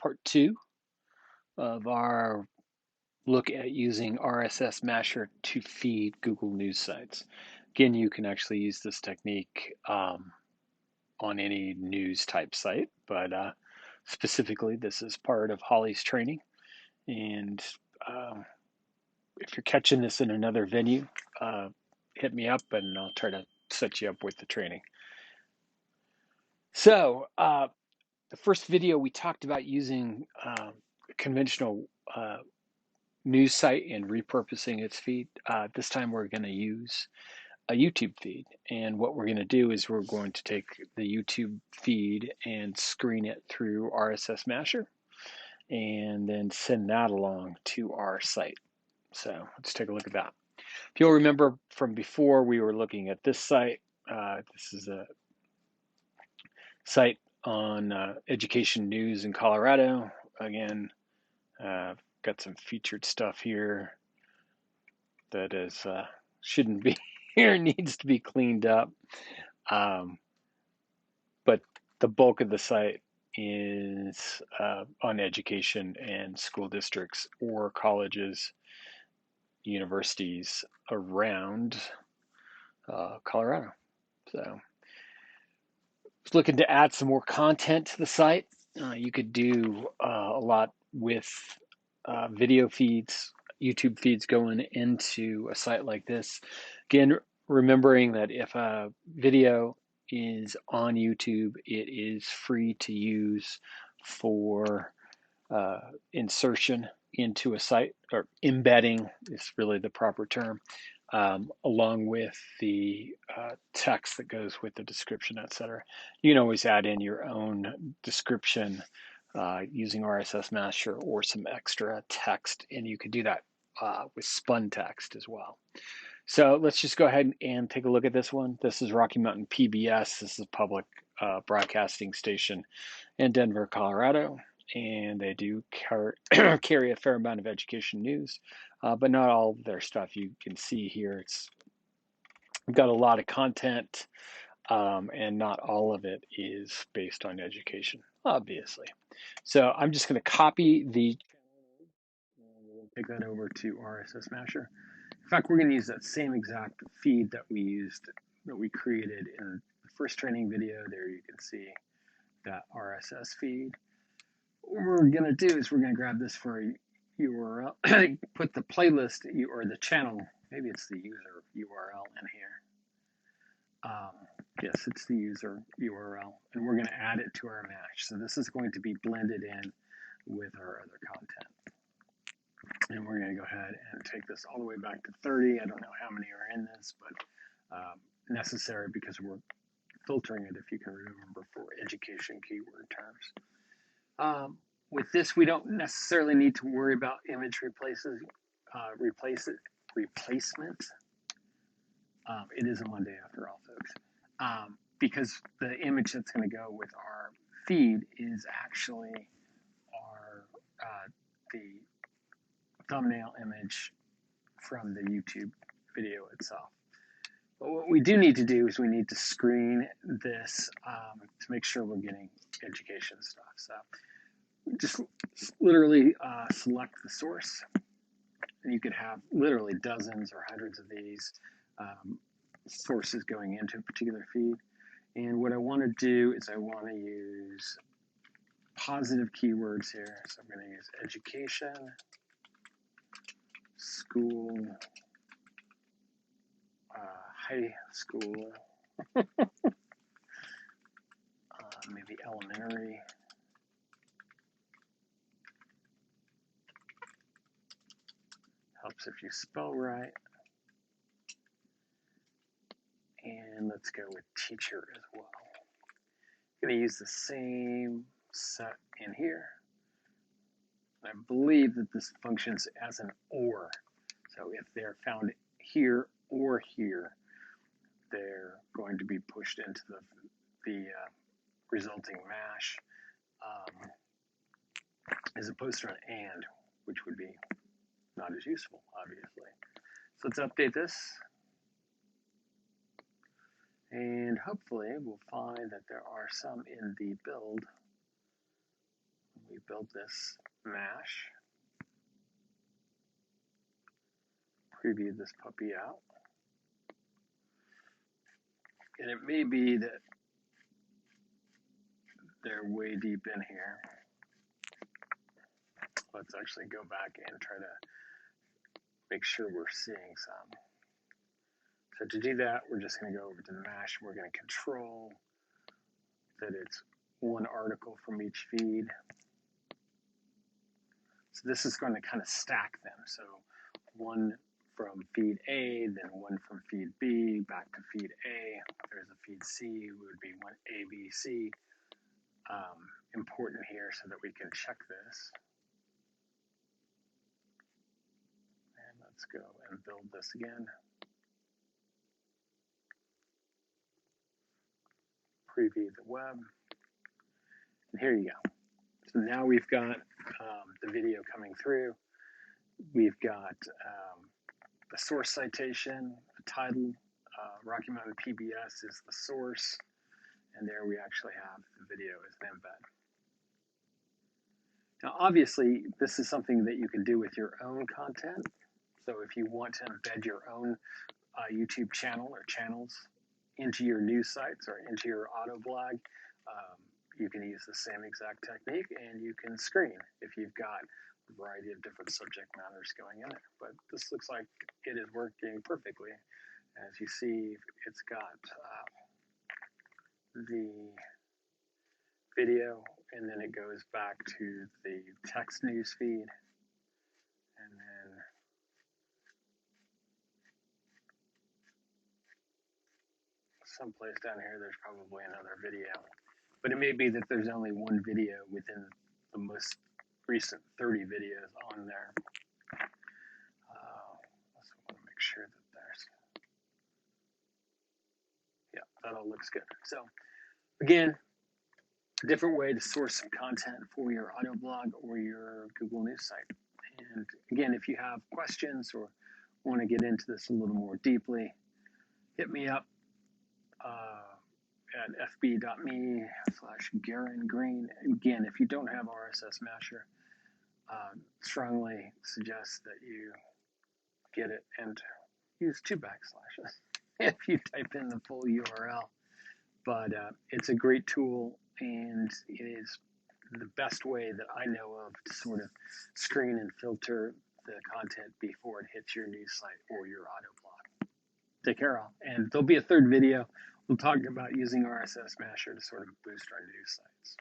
part 2 of our look at using RSS Masher to feed Google News sites. Again, you can actually use this technique on any news type site, but specifically this is part of Holly's training. And if you're catching this in another venue, hit me up and I'll try to set you up with the training. So the first video we talked about using a conventional news site and repurposing its feed. This time we're going to use a YouTube feed, and what we're going to do is we're going to take the YouTube feed and screen it through RSS Masher and then send that along to our site. So let's take a look at that. If you'll remember from before, we were looking at this site. This is a site on education news in Colorado. Again, got some featured stuff here that is shouldn't be here, needs to be cleaned up. But the bulk of the site is on education and school districts or colleges, universities around Colorado. So I was looking to add some more content to the site. You could do a lot with video feeds, YouTube feeds going into a site like this. Again, remembering that if a video is on YouTube, it is free to use for insertion into a site, or embedding is really the proper term, along with the text that goes with the description, etc. You can always add in your own description using RSS Masher or some extra text, and you could do that with spun text as well. So let's just go ahead and take a look at this one. This is Rocky Mountain PBS. This is a public broadcasting station in Denver, Colorado, and they do carry a fair amount of education news, but not all of their stuff. You can see here it's got a lot of content, and not all of it is based on education, obviously. So I'm just going to copy the channel and we'll take that over to RSS Masher. In fact, we're going to use that same exact feed that we created in the first training video. There you can see that RSS feed. What we're going to do is we're going to grab this for a URL, put the playlist or the channel, maybe it's the user URL in here. Yes, it's the user URL, and we're going to add it to our match. So this is going to be blended in with our other content. And we're going to go ahead and take this all the way back to 30. I don't know how many are in this, but necessary because we're filtering it, if you can remember, for education keyword terms. With this, we don't necessarily need to worry about image replacement. It is a Monday after all, folks. Because the image that's going to go with our feed is actually the thumbnail image from the YouTube video itself. But what we do need to do is we need to screen this to make sure we're getting education stuff. So just literally select the source, and you could have literally dozens or hundreds of these sources going into a particular feed. And what I want to do is I want to use positive keywords here. So I'm going to use education, school, high school, maybe elementary. Helps if you spell right. And let's go with teacher as well. I'm going to use the same set in here. I believe that this functions as an OR. So if they're found here or here, they're going to be pushed into the resulting mash, as opposed to an and, which would be not as useful, obviously. So let's update this. And hopefully we'll find that there are some in the build. We we build this mash, preview this puppy out. And it may be that they're way deep in here. Let's actually go back and try to make sure we're seeing some. So to do that, we're just going to go over to the mash. We're going to control that it's one article from each feed. So this is going to kind of stack them. So one from feed A, then one from feed B, back to feed A. There's a feed C, it would be one A, B, C. Important here so that we can check this. And let's go and build this again. Preview the web. And here you go. So now we've got the video coming through. We've got a source citation, a title. Rocky Mountain PBS is the source. And there we actually have the video as an embed. Now, obviously, this is something that you can do with your own content. So if you want to embed your own YouTube channel or channels into your news sites or into your auto blog, you can use the same exact technique, and you can screen if you've got a variety of different subject matters going in there. But this looks like it is working perfectly. As you see, it's got the video, and then it goes back to the text news feed, and then someplace down here there's probably another video, but it may be that there's only one video within the most recent 30 videos on there. Let's want to make sure that there's, yeah, that all looks good. So again, a different way to source some content for your audio blog or your Google News site. And again, if you have questions or want to get into this a little more deeply, hit me up at fb.me/Garen Green. Again, if you don't have RSS Masher, strongly suggest that you get it and use 2 backslashes if you type in the full URL. But it's a great tool, and it is the best way that I know of to sort of screen and filter the content before it hits your news site or your auto blog. Take care all. And there'll be a third video. We'll talk about using RSS Masher to sort of boost our news sites.